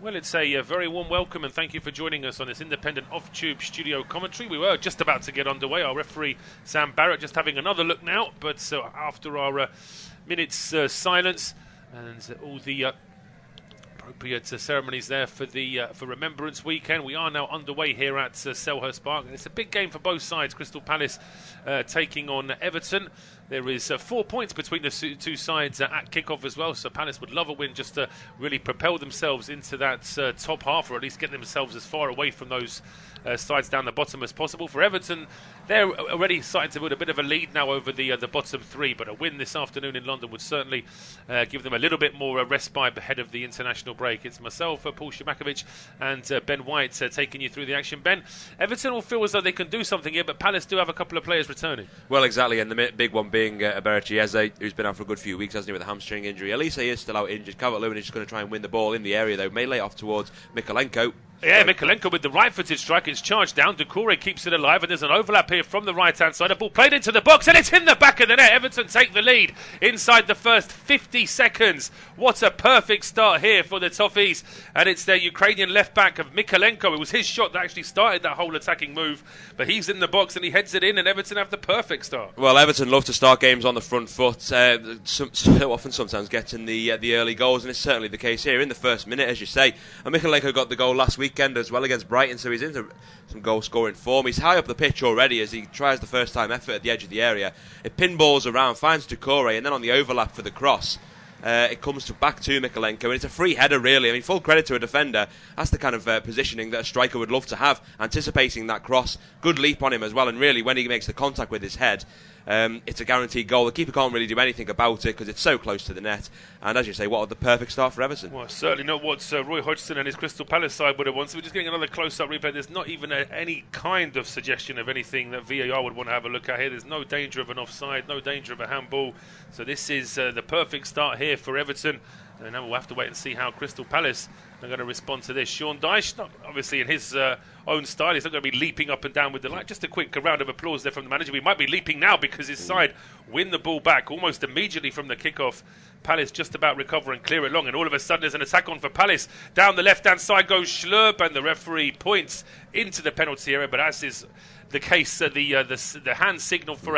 Well, it's a very warm welcome and thank you for joining us on this independent off-tube studio commentary. We were just about to get underway. Our referee, Sam Barrett, just having another look now. But after our minute's silence and all the appropriate ceremonies there for Remembrance Weekend, we are now underway here at Selhurst Park. And it's a big game for both sides. Crystal Palace taking on Everton. There is 4 points between the two sides at kick-off as well, so Palace would love a win just to really propel themselves into that top half, or at least get themselves as far away from those sides down the bottom as possible. For Everton, they're already starting to build a bit of a lead now over the bottom three, but a win this afternoon in London would certainly give them a little bit more respite ahead of the international break. It's myself, Paul Szczerbakowicz, and Ben White taking you through the action. Ben, Everton will feel as though they can do something here, but Palace do have a couple of players returning. Well, exactly, and the big one being Eberechi Eze, who's been out for a good few weeks, hasn't he, with a hamstring injury. Elise is still out injured. Calvert-Lewin is just going to try and win the ball in the area, though. May lay off towards Mykolenko. Yeah, Mykolenko with the right-footed strike. It's charged down. Doucouré keeps it alive, and there's an overlap here from the right-hand side. A ball played into the box, and it's in the back of the net. Everton take the lead inside the first 50 seconds. What a perfect start here for the Toffees. And it's their Ukrainian left-back of Mykolenko. It was his shot that actually started that whole attacking move. But he's in the box, and he heads it in, and Everton have the perfect start. Well, Everton love to start games on the front foot. So often sometimes getting the early goals, and it's certainly the case here in the first minute, as you say. And Mykolenko got the goal last weekend as well against Brighton, so he's into some goal scoring form. He's high up the pitch already as he tries the first time effort at the edge of the area. It pinballs around, finds Doucouré, and then on the overlap for the cross, it comes back to Mykolenko, and it's a free header really. I mean, full credit to a defender. That's the kind of positioning that a striker would love to have, anticipating that cross. Good leap on him as well, and really when he makes the contact with his head, it's a guaranteed goal. The keeper can't really do anything about it because it's so close to the net. And as you say, what a perfect start for Everton. Well, certainly not what Roy Hodgson and his Crystal Palace side would have wanted. We're just getting another close-up replay. There's not even any kind of suggestion of anything that VAR would want to have a look at here. There's no danger of an offside, no danger of a handball. So this is the perfect start here for Everton. And now we'll have to wait and see how Crystal Palace are going to respond to this. Sean Dyche, not obviously in his own style, he's not going to be leaping up and down with delight. Just a quick round of applause there from the manager. We might be leaping now because his side win the ball back almost immediately from the kickoff. Palace just about recover and clear it long, and all of a sudden there's an attack on for Palace. Down the left-hand side goes Schlurp, and the referee points into the penalty area, but as is the case, the hand signal for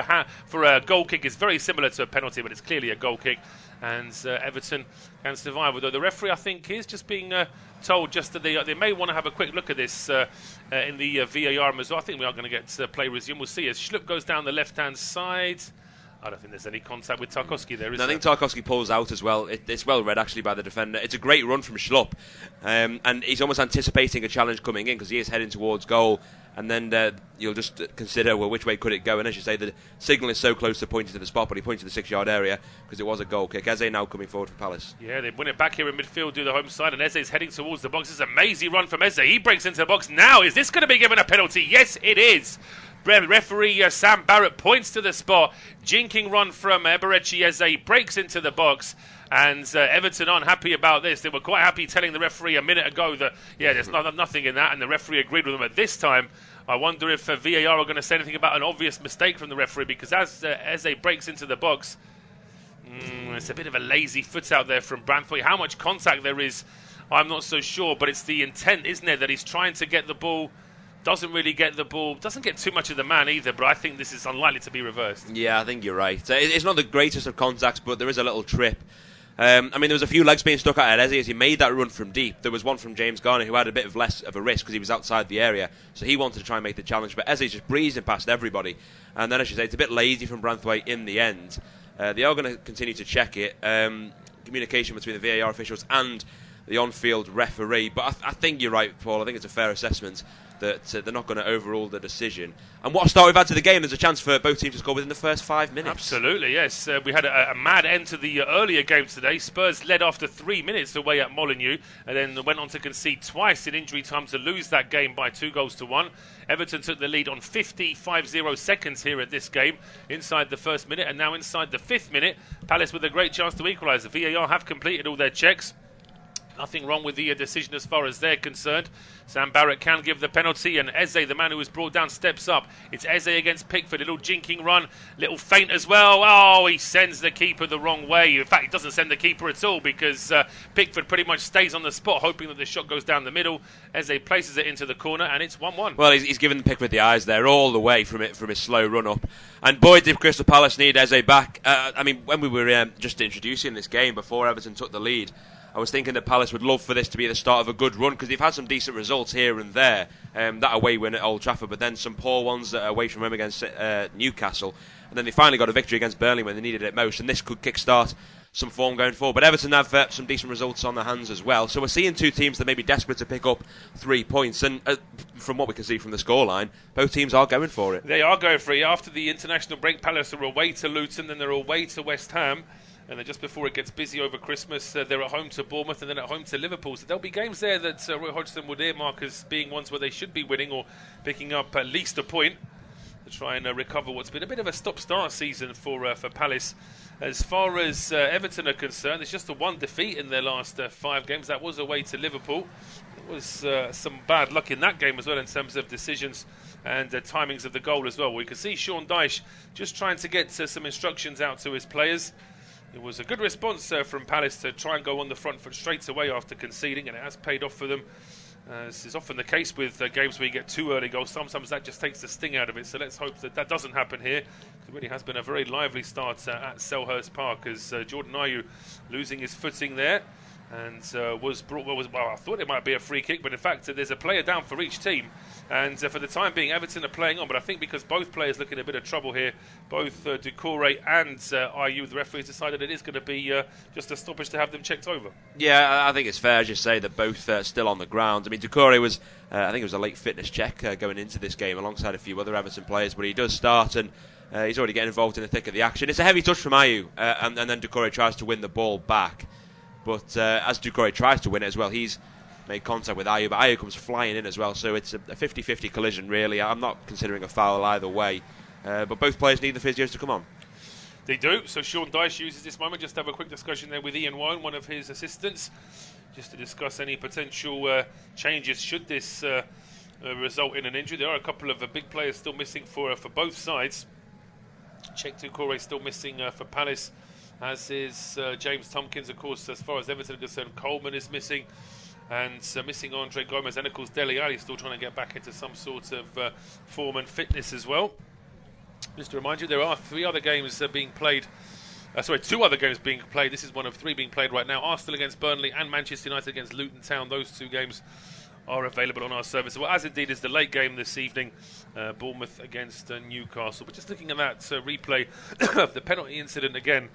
a goal kick is very similar to a penalty, but it's clearly a goal kick. And Everton can survive. Although the referee, I think, is just being told just that they may want to have a quick look at this in the VAR as well. I think we are going to get play resume. We'll see as Schlupp goes down the left-hand side. I don't think there's any contact with Tarkowski there, is there? I think Tarkowski pulls out as well. It's well read, actually, by the defender. It's a great run from Schlupp. And he's almost anticipating a challenge coming in because he is heading towards goal. And then you'll just consider, well, which way could it go? And as you say, the signal is so close to pointing to the spot, but he points to the 6-yard area because it was a goal kick. Eze now coming forward for Palace. Yeah, they win it back here in midfield, do the home side, and Eze's heading towards the box. It's an amazing run from Eze. He breaks into the box. Now, is this going to be given a penalty? Yes, it is. Referee Sam Barrett points to the spot. Jinking run from Eberechi Eze, breaks into the box. And Everton aren't happy about this. They were quite happy telling the referee a minute ago that, yeah, there's nothing in that, and the referee agreed with them. At this time, I wonder if VAR are going to say anything about an obvious mistake from the referee, because as Eze breaks into the box, it's a bit of a lazy foot out there from Branthwaite. How much contact there is, I'm not so sure, but it's the intent, isn't it, that he's trying to get the ball, doesn't really get the ball, doesn't get too much of the man either, but I think this is unlikely to be reversed. Yeah, I think you're right. It's not the greatest of contacts, but there is a little trip. I mean, there was a few legs being stuck out at Eze as he made that run from deep. There was one from James Garner who had a bit of less of a risk because he was outside the area, so he wanted to try and make the challenge, but Eze just breezing past everybody. And then, as you say, it's a bit lazy from Branthwaite in the end. They are going to continue to check it. Communication between the VAR officials and the on-field referee, but I think you're right, Paul. I think it's a fair assessment that they're not going to overrule the decision. And what a start we've had to the game. There's a chance for both teams to score within the first 5 minutes. Absolutely, yes. We had a mad end to the earlier game today. Spurs led after 3 minutes away at Molineux, and then went on to concede twice in injury time to lose that game by 2-1. Everton took the lead on 50 seconds here at this game, inside the first minute, and now inside the 5th minute. Palace with a great chance to equalise. The VAR have completed all their checks. Nothing wrong with the decision as far as they're concerned. Sam Barrett can give the penalty, and Eze, the man who was brought down, steps up. It's Eze against Pickford. Little jinking run, little feint as well. Oh, he sends the keeper the wrong way. In fact, he doesn't send the keeper at all, because Pickford pretty much stays on the spot, hoping that the shot goes down the middle. Eze places it into the corner, and it's 1-1. Well, he's given Pickford the eyes there all the way from his slow run up. And boy, did Crystal Palace need Eze back. I mean, when we were just introducing this game before Everton took the lead, I was thinking that Palace would love for this to be the start of a good run, because they've had some decent results here and there. That away win at Old Trafford, but then some poor ones away from home against Newcastle. And then they finally got a victory against Burnley when they needed it most, and this could kick-start some form going forward. But Everton have some decent results on their hands as well. So we're seeing two teams that may be desperate to pick up 3 points. And from what we can see from the scoreline, both teams are going for it. They are going for it. After the international break, Palace are away to Luton, then they're away to West Ham. And then just before it gets busy over Christmas, they're at home to Bournemouth and then at home to Liverpool. So there'll be games there that Roy Hodgson would earmark as being ones where they should be winning or picking up at least a point to try and recover what's been a bit of a stop-start season for Palace. As far as Everton are concerned, it's just the one defeat in their last 5 games. That was away to Liverpool. There was some bad luck in that game as well in terms of decisions and timings of the goal as well. We can see Sean Dyche just trying to get some instructions out to his players. It was a good response from Palace to try and go on the front foot straight away after conceding, and it has paid off for them. This is often the case with games where you get 2 early goals. Sometimes that just takes the sting out of it, so let's hope that that doesn't happen here. It really has been a very lively start at Selhurst Park, as Jordan Ayew losing his footing there and was brought. Well, I thought it might be a free kick, but in fact there's a player down for each team. And for the time being, Everton are playing on, but I think because both players look in a bit of trouble here, both Doucouré and Ayew, the referees decided it is going to be just a stoppage to have them checked over. Yeah, I think it's fair to say that both still on the ground. I mean, Doucouré was, I think it was a late fitness check going into this game alongside a few other Everton players, but he does start and he's already getting involved in the thick of the action. It's a heavy touch from Ayew, and then Doucouré tries to win the ball back. But as Doucouré tries to win it as well, he's made contact with Ayew, but Ayew comes flying in as well, so it's a 50-50 collision really. I'm not considering a foul either way, but both players need the physios to come on. They do, so Sean Dyche uses this moment just to have a quick discussion there with Ian Wone, one of his assistants, just to discuss any potential changes should this result in an injury. There are a couple of big players still missing for both sides. Cheikh Doucouré still missing for Palace, as is James Tompkins. Of course, as far as Everton are concerned, Coleman is missing, and missing Andre Gomez, and of course Dele Alli still trying to get back into some sort of form and fitness as well. Just to remind you, there are 3 other games being played. 2 other games being played. This is one of 3 being played right now. Arsenal against Burnley and Manchester United against Luton Town. Those 2 games are available on our service, well, as indeed is the late game this evening, Bournemouth against Newcastle. But just looking at that replay of the penalty incident again,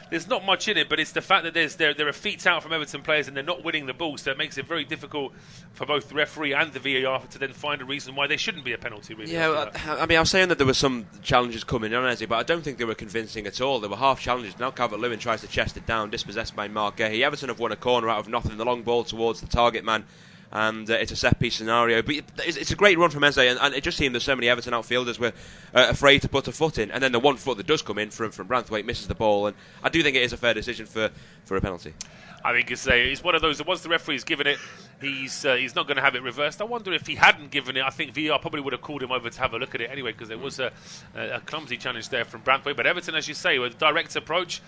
there's not much in it, but it's the fact that there are feet out from Everton players and they're not winning the ball, so it makes it very difficult for both the referee and the VAR to then find a reason why there shouldn't be a penalty. Really, yeah, I mean, I was saying that there were some challenges coming on, but I don't think they were convincing at all. There were half challenges. Now Calvert-Lewin tries to chest it down, dispossessed by Mark Gahey. Everton have won a corner out of nothing, the long ball towards the target man, and it's a set-piece scenario. But it's a great run from Eze, and it just seemed that so many Everton outfielders were afraid to put a foot in, and then the one foot that does come in from Branthwaite misses the ball, and I do think it is a fair decision for a penalty. I think it's one of those that once the referee's given it, he's not going to have it reversed. I wonder if he hadn't given it, I think VAR probably would have called him over to have a look at it anyway, because there was a clumsy challenge there from Branthwaite. But Everton, as you say, with a direct approach,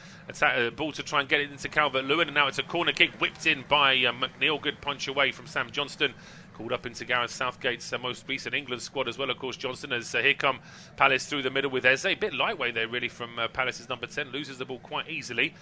ball to try and get it into Calvert-Lewin, and now it's a corner kick whipped in by McNeil. Good punch away from Sam Johnston. Called up into Gareth Southgate's most recent England squad as well, of course, Johnson, as here come Palace through the middle with Eze. A bit lightweight there, really, from Palace's number 10. Loses the ball quite easily.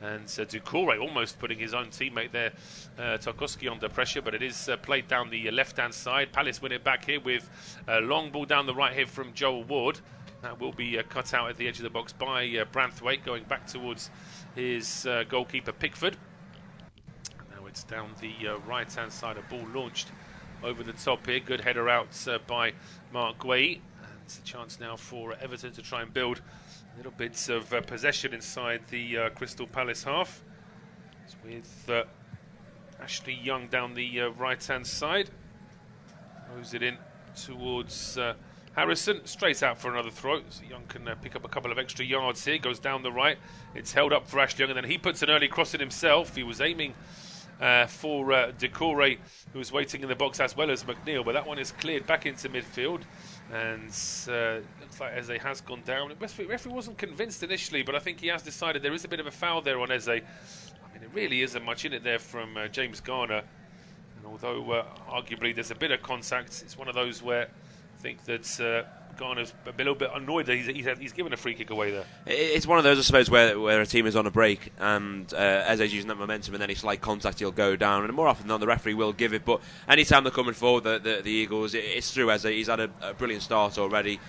And Doucouré almost putting his own teammate there, Tarkowski, under pressure, but it is played down the left-hand side. Palace win it back here with a long ball down the right here from Joel Ward. That will be cut out at the edge of the box by Branthwaite, going back towards his goalkeeper, Pickford. Now it's down the right-hand side, a ball launched over the top here. Good header out by Mark Guay. And it's a chance now for Everton to try and build little bits of possession inside the Crystal Palace half. It's with Ashley Young down the right-hand side. Throws it in towards Harrison. Straight out for another throw. So Young can pick up a couple of extra yards here. Goes down the right. It's held up for Ashley Young, and then he puts an early cross in himself. He was aiming for Decore, who's waiting in the box, as well as McNeil, but that one is cleared back into midfield, and looks like Eze has gone down. The referee wasn't convinced initially, but I think he has decided there is a bit of a foul there on Eze. I mean, it really isn't much in it there from James Garner, and although arguably there's a bit of contact, it's one of those where I think that Garner's a little bit annoyed that he's given a free kick away there. It's one of those, I suppose, where a team is on a break and Eze's using that momentum, and then it's like contact, he'll go down, and more often than not the referee will give it. But any time they're coming forward, the Eagles, it's through Eze. He's had a brilliant start already.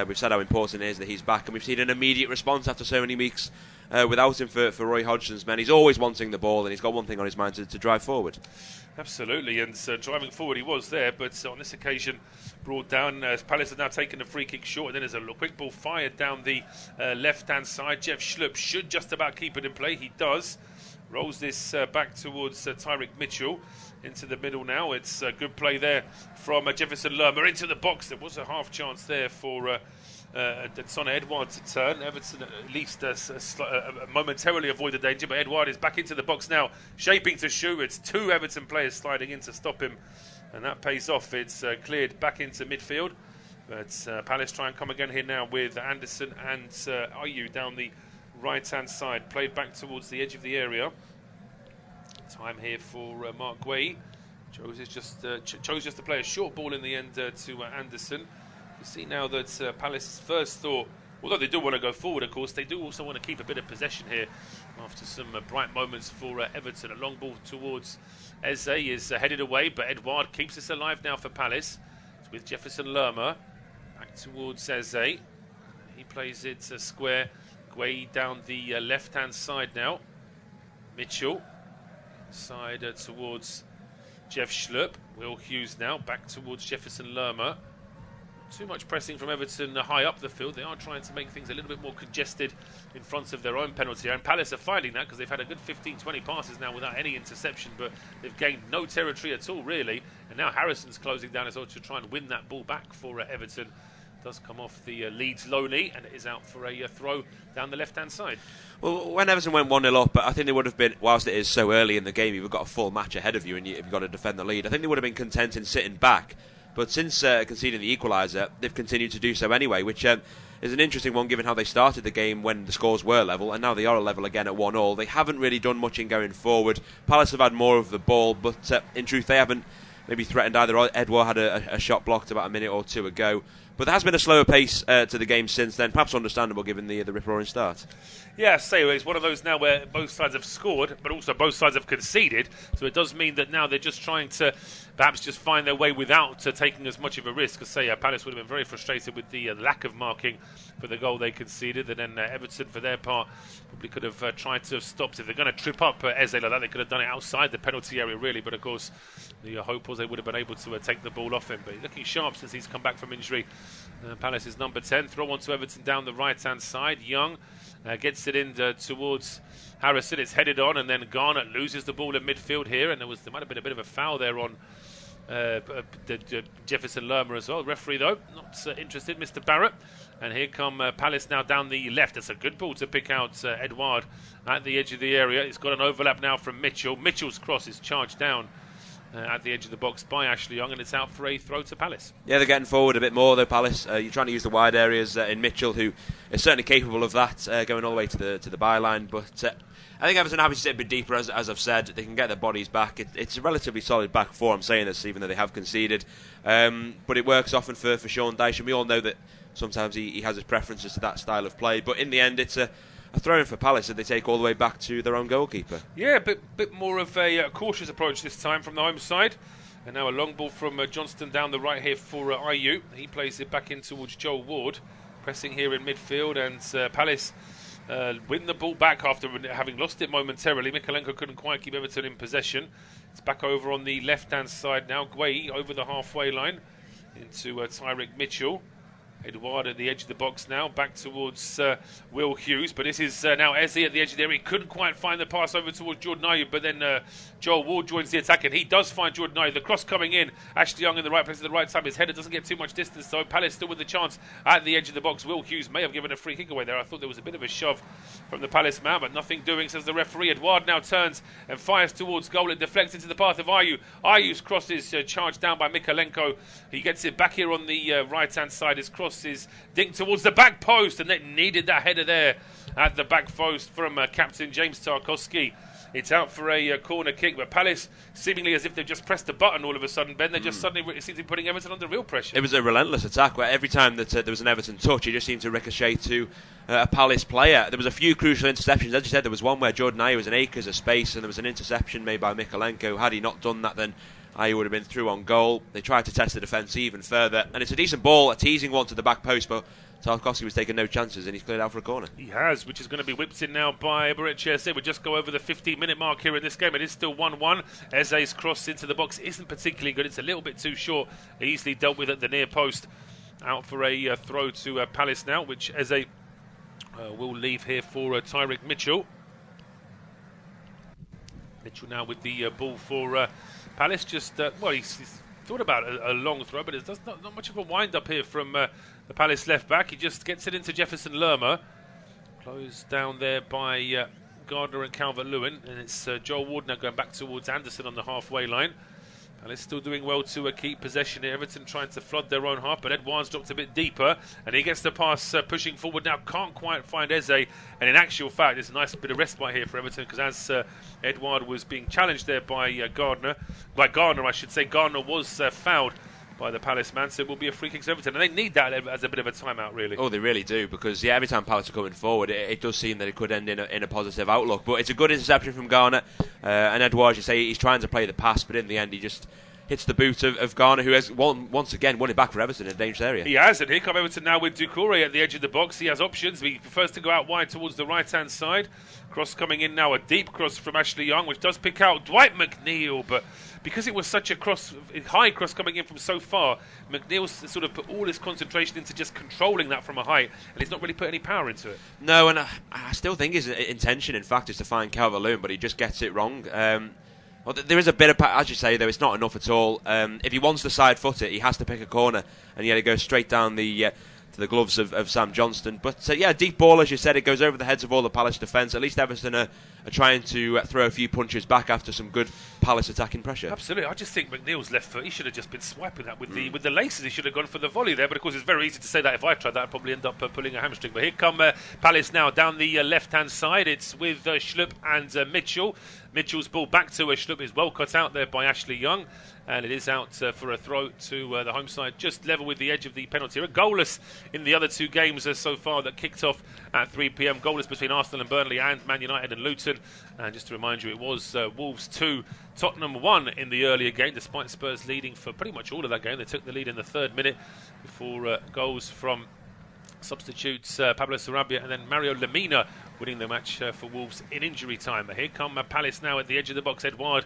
We've said how important it is that he's back, and we've seen an immediate response after so many weeks without him for Roy Hodgson's men. He's always wanting the ball, and he's got one thing on his mind, to drive forward. Absolutely, and driving forward he was there, but on this occasion brought down. Palace have now taken a free kick short, and then there's a quick ball fired down the left-hand side. Jeff Schlupp should just about keep it in play. He does. Rolls this back towards Tyrick Mitchell into the middle now. It's a good play there from Jefferson Lerma into the box. There was a half chance there for Sonny Edouard to turn. Everton at least momentarily avoid the danger, but Edouard is back into the box now, shaping to shoot. It's two Everton players sliding in to stop him, and that pays off. It's cleared back into midfield, but Palace try and come again here now with Anderson and Ayew down the right-hand side, played back towards the edge of the area. Time here for Mark Guay. Chose just to play a short ball in the end to Anderson. You see now that Palace's first thought, although they do want to go forward, of course, they do also want to keep a bit of possession here after some bright moments for Everton. A long ball towards Eze is headed away, but Edouard keeps us alive now for Palace. It's with Jefferson Lerma back towards Eze. He plays it square. Guay down the left-hand side now. Mitchell side towards Jeff Schlupp. Will Hughes now back towards Jefferson Lerma. Too much pressing from Everton high up the field. They are trying to make things a little bit more congested in front of their own penalty area. And Palace are finding that because they've had a good 15-20 passes now without any interception, but they've gained no territory at all, really. And now Harrison's closing down as well to try and win that ball back for Everton. Does come off the Leeds loanee, and it is out for a throw down the left-hand side. Well, when Everton went 1-0 up, I think they would have been, whilst it is so early in the game, you've got a full match ahead of you and you've got to defend the lead, I think they would have been content in sitting back. But since conceding the equaliser, they've continued to do so anyway, which is an interesting one given how they started the game when the scores were level, and now they are level again at 1-1. They haven't really done much in going forward. Palace have had more of the ball, but in truth they haven't maybe threatened either. Edouard had a shot blocked about a minute or two ago. But there has been a slower pace to the game since then, perhaps understandable given the rip-roaring start. Yeah, it's one of those now where both sides have scored, but also both sides have conceded. So it does mean that now they're just trying to perhaps just find their way without taking as much of a risk. Because Palace would have been very frustrated with the lack of marking for the goal they conceded, and then Everton, for their part, probably could have tried to have stopped. If they're going to trip up Eze like that, they could have done it outside the penalty area, really. But of course, the hope was they would have been able to take the ball off him. But he's looking sharp since he's come back from injury. Palace is number 10. Throw on to Everton down the right-hand side. Young gets it in towards Harrison. It's headed on, and then Garner loses the ball in midfield here. And there might have been a bit of a foul there on Jefferson Lerma as well. Referee, though, not interested, Mr. Barrett. And here come Palace now down the left. It's a good ball to pick out Edouard at the edge of the area. It's got an overlap now from Mitchell. Mitchell's cross is charged down at the edge of the box by Ashley Young, and it's out for a throw to Palace. Yeah, they're getting forward a bit more though, Palace. You're trying to use the wide areas in Mitchell, who is certainly capable of that, going all the way to the byline. But I think Everton are happy to sit a bit deeper, as I've said. They can get their bodies back. It's a relatively solid back four, I'm saying this, even though they have conceded. But it works often for Sean Dyche, and we all know that sometimes he has his preferences to that style of play. But in the end, it's a throw-in for Palace that they take all the way back to their own goalkeeper. Yeah, a bit more of a cautious approach this time from the home side. And now a long ball from Johnston down the right here for Ayew. He plays it back in towards Joel Ward. Pressing here in midfield, and Palace win the ball back after having lost it momentarily. Mykolenko couldn't quite keep Everton in possession. It's back over on the left-hand side now. Guay over the halfway line into Tyrick Mitchell. Edouard at the edge of the box now, back towards Will Hughes, but this is now Eze at the edge of the area. He couldn't quite find the pass over towards Jordan Ayew, but then Joel Ward joins the attack, and he does find Jordan Ayew. The cross coming in, Ashley Young in the right place at the right time. His header doesn't get too much distance, so Palace still with the chance at the edge of the box. Will Hughes may have given a free kick away there. I thought there was a bit of a shove from the Palace man, but nothing doing, says the referee. Edouard now turns and fires towards goal. It deflects into the path of Ayew. Ayew's cross is charged down by Mykolenko. He gets it back here on the right-hand side. His cross is dinked towards the back post, and they needed that header there at the back post from captain James Tarkowski. It's out for a corner kick, but Palace, seemingly as if they've just pressed a button all of a sudden, Ben, they just suddenly seem to be putting Everton under real pressure. It was a relentless attack where every time that there was an Everton touch, it just seemed to ricochet to a Palace player. There was a few crucial interceptions. As you said, there was one where Jordan Ayew was in acres of space, and there was an interception made by Mykolenko. Had he not done that, then Ayew would have been through on goal. They tried to test the defence even further, and it's a decent ball, a teasing one to the back post, but Tarkowski was taking no chances, and he's cleared out for a corner. He has, which is going to be whipped in now by Eberechi Eze. We just go over the 15-minute mark here in this game. It is still 1-1. Eze's cross into the box isn't particularly good. It's a little bit too short. Easily dealt with at the near post. Out for a throw to Palace now, which Eze will leave here for Tyrick Mitchell. Mitchell now with the ball for Palace. Just, he's thought about a long throw, but it's not much of a wind-up here from the Palace left-back. He just gets it into Jefferson Lerma. Closed down there by Gardner and Calvert-Lewin. And it's Joel Ward now going back towards Anderson on the halfway line. Palace still doing well to keep possession here. Everton trying to flood their own half, but Edouard's dropped a bit deeper, and he gets the pass pushing forward now. Can't quite find Eze, and in actual fact, there's a nice bit of respite here for Everton, because as Edouard was being challenged there by Gardner, I should say, Gardner was fouled by the Palace man, so it will be a free kick to Everton, and they need that as a bit of a timeout, really. Oh, they really do, because every time Palace are coming forward, it does seem that it could end in a positive outlook. But it's a good interception from Garner, and Edouard, as you say, he's trying to play the pass, but in the end he just hits the boot of Garner, who has once again won it back for Everton in a dangerous area. He has, and here come Everton now with Doucouré at the edge of the box. He has options. He prefers to go out wide towards the right-hand side. Cross coming in now, a deep cross from Ashley Young, which does pick out Dwight McNeil, but because it was such a high cross coming in from so far, McNeil's sort of put all his concentration into just controlling that from a height, and he's not really put any power into it. No, and I still think his intention, in fact, is to find Calvert-Lewin, but he just gets it wrong. Well, there is a bit of, as you say, though, it's not enough at all. If he wants to side foot it, he has to pick a corner, and yet it goes straight down to the gloves of Sam Johnston. But deep ball, as you said, it goes over the heads of all the Palace defence. At least Everton are trying to throw a few punches back after some good Palace attacking pressure. Absolutely, I just think McNeil's left foot, he should have just been swiping that with the laces. He should have gone for the volley there, but of course it's very easy to say that. If I tried that, I'd probably end up pulling a hamstring. But here come Palace now down the left-hand side. It's with Schlupp and Mitchell. Mitchell's ball back to Schlupp is well cut out there by Ashley Young, and it is out for a throw to the home side, just level with the edge of the penalty area. Goalless in the other two games so far that kicked off at 3 p.m. Goalless between Arsenal and Burnley, and Man United and Luton. And just to remind you, it was Wolves 2, Tottenham 1 in the earlier game, despite Spurs leading for pretty much all of that game. They took the lead in the third minute before goals from substitutes Pablo Sarabia and then Mario Lemina winning the match for Wolves in injury time. Here come Palace now at the edge of the box. Edouard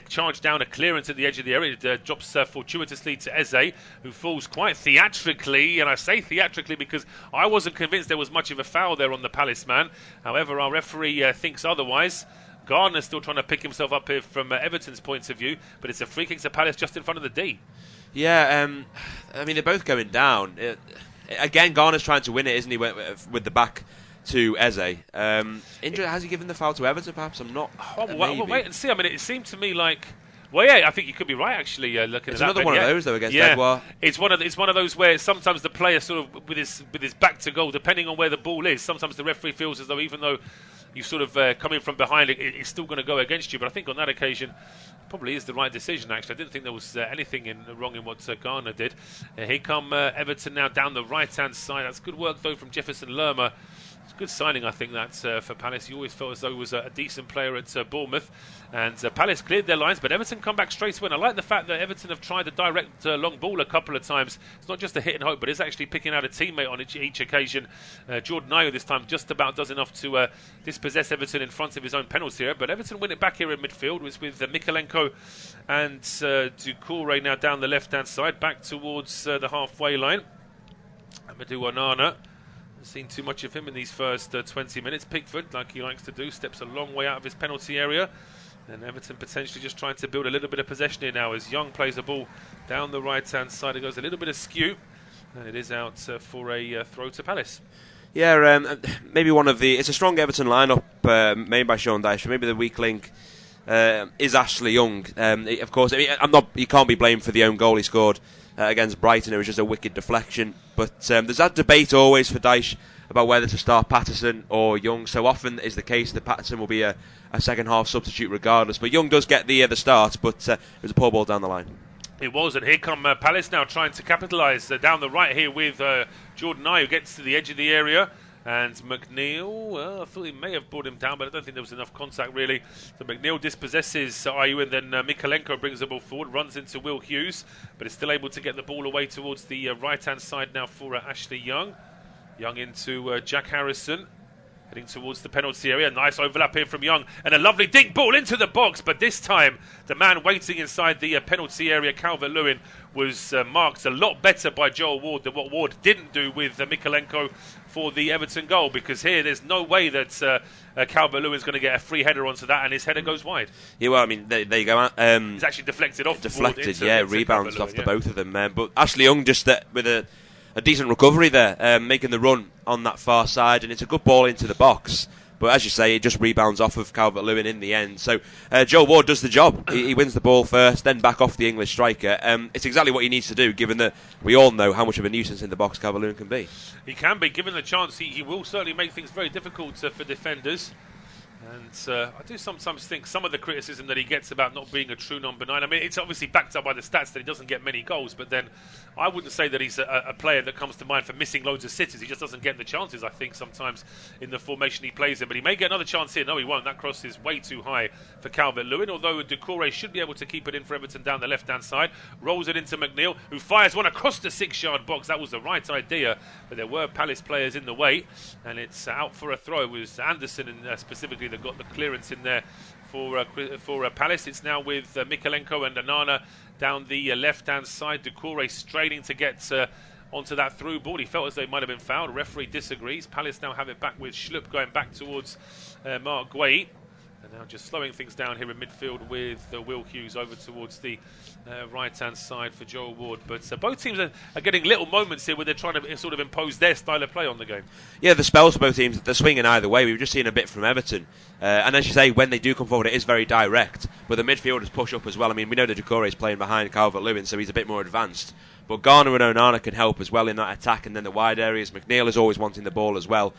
charged down, a clearance at the edge of the area. It drops fortuitously to Eze, who falls quite theatrically, and I say theatrically because I wasn't convinced there was much of a foul there on the Palace man. However, our referee thinks otherwise. Gardner's still trying to pick himself up here from Everton's point of view, but it's a free kick to Palace just in front of the D. Yeah, I mean, they're both going down. Again, Garner's trying to win it, isn't he, with the back to Eze. Has he given the foul to Everton, perhaps? I'm not. Well, wait and see. I mean, it seemed to me like... Well, yeah, I think you could be right, actually, looking at that. It's another one of those, though, against Edouard. It's one of those where sometimes the player sort of, with his back to goal, depending on where the ball is, sometimes the referee feels as though even though you sort of come in from behind, it's still going to go against you. But I think on that occasion, probably is the right decision, actually. I didn't think there was anything wrong in what Garner did. Here come Everton now down the right-hand side. That's good work, though, from Jefferson Lerma. It's a good signing, I think, that for Palace. He always felt as though he was a decent player at Bournemouth. And Palace cleared their lines, but Everton come back straight away. And I like the fact that Everton have tried a direct long ball a couple of times. It's not just a hit and hope, but it's actually picking out a teammate on each occasion. Jordan Ayew this time just about does enough to dispossess Everton in front of his own penalty area. But Everton win it back here in midfield. It's with Mykolenko and Doucouré now down the left-hand side, back towards the halfway line. Amadou Onana. Seen too much of him in these first 20 minutes. Pickford, like he likes to do, steps a long way out of his penalty area. And Everton potentially just trying to build a little bit of possession here now as Young plays the ball down the right-hand side. It goes a little bit askew. And it is out for a throw to Palace. Yeah, maybe it's a strong Everton lineup made by Sean Dyche. Maybe the weak link is Ashley Young. Of course, he can't be blamed for the own goal he scored against Brighton. It was just a wicked deflection. But there's that debate always for Dyche about whether to start Patterson or Young. So often is the case that Patterson will be a second half substitute regardless. But Young does get the start, but it was a poor ball down the line. It was, and here come Palace now trying to capitalise down the right here with Jordan Ayew, who gets to the edge of the area. And McNeil, I thought he may have brought him down, but I don't think there was enough contact really. So McNeil dispossesses Ayew, and then Mykolenko brings the ball forward, runs into Will Hughes, but is still able to get the ball away towards the right-hand side now for Ashley Young. Young into Jack Harrison, heading towards the penalty area. Nice overlap here from Young, and a lovely dink ball into the box, but this time the man waiting inside the penalty area, Calvert-Lewin, was marked a lot better by Joel Ward than what Ward didn't do with Mykolenko for the Everton goal, because here there's no way that Calvert-Lewin's going to get a free header onto that, and his header goes wide. Yeah, well, I mean, there you go. It's actually deflected off. Rebounds off the both of them. But Ashley Young just with a decent recovery there, making the run on that far side, and it's a good ball into the box. But as you say, it just rebounds off of Calvert-Lewin in the end. So Joe Ward does the job. He wins the ball first, then back off the English striker. It's exactly what he needs to do, given that we all know how much of a nuisance in the box Calvert-Lewin can be. He can be, given the chance. He will certainly make things very difficult for defenders. And I do sometimes think some of the criticism that he gets about not being a true number 9, I mean, it's obviously backed up by the stats that he doesn't get many goals, but then I wouldn't say that he's a player that comes to mind for missing loads of sitters. He just doesn't get the chances, I think, sometimes in the formation he plays in. But he may get another chance here. No, he won't. That cross is way too high for Calvert-Lewin, although Doucouré should be able to keep it in for Everton down the left-hand side. Rolls it into McNeil, who fires one across the 6-yard box. That was the right idea, but there were Palace players in the way, and it's out for a throw. It was Anderson specifically that got the clearance in there for Palace. It's now with Mykolenko and Onana down the left-hand side. Doucouré straining to get onto that through ball. He felt as though he might have been fouled. Referee disagrees. Palace now have it back with Schlupp going back towards Mark Guay. And now just slowing things down here in midfield with Will Hughes over towards the right-hand side for Joel Ward. But both teams are getting little moments here where they're trying to sort of impose their style of play on the game. Yeah, the spells for both teams, they're swinging either way. We've just seen a bit from Everton. And as you say, when they do come forward, it is very direct. But the midfielders push up as well. I mean, we know that Doucouré is playing behind Calvert-Lewin, so he's a bit more advanced. But Garner and Onana can help as well in that attack, and then the wide areas. McNeil is always wanting the ball as well.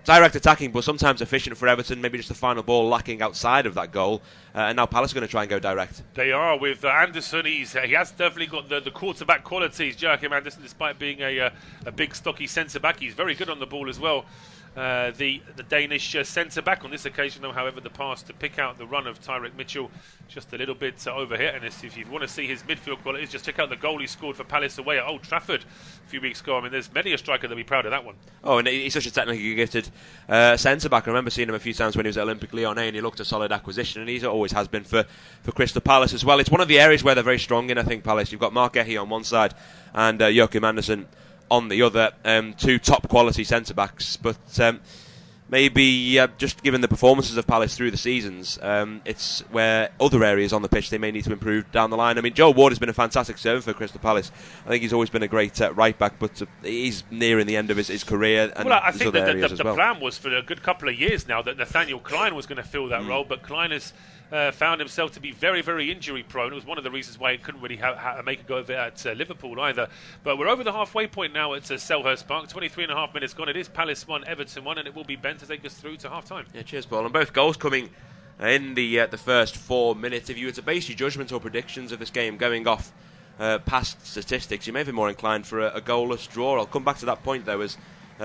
Direct attacking, but sometimes efficient for Everton. Maybe just the final ball lacking outside of that goal. And now Palace are going to try and go direct. They are with Anderson. He has definitely got the quarterback qualities. Joachim Anderson, despite being a big, stocky centre-back, he's very good on the ball as well. The Danish centre-back on this occasion, however, the pass to pick out the run of Tyrick Mitchell just a little bit over here. And if you want to see his midfield qualities, just check out the goal he scored for Palace away at Old Trafford a few weeks ago. I mean, there's many a striker that'll be proud of that one. Oh, and he's such a technically gifted centre-back. I remember seeing him a few times when he was at Olympique Lyonnais, and he looked a solid acquisition, and he always has been for Crystal Palace as well. It's one of the areas where they're very strong in, I think, Palace. You've got Mark Ehi on one side and Joachim Anderson on the other, two top quality centre-backs, but maybe just given the performances of Palace through the seasons, it's where other areas on the pitch they may need to improve down the line. I mean, Joe Ward has been a fantastic servant for Crystal Palace. I think he's always been a great right back, but he's nearing the end of his career. And well, I think the plan was for a good couple of years now that Nathaniel Klein was going to fill that role, but Klein has found himself to be very, very injury prone. It was one of the reasons why he couldn't really make a go of it at Liverpool either. But we're over the halfway point now at Selhurst Park. 23.5 minutes gone. It is Palace 1, Everton 1, and it will be Ben to take us through to half time. Yeah, cheers, Paul. And both goals coming in the first 4 minutes. If you were to base your judgments or predictions of this game going off past statistics, you may be more inclined for a goalless draw. I'll come back to that point though, as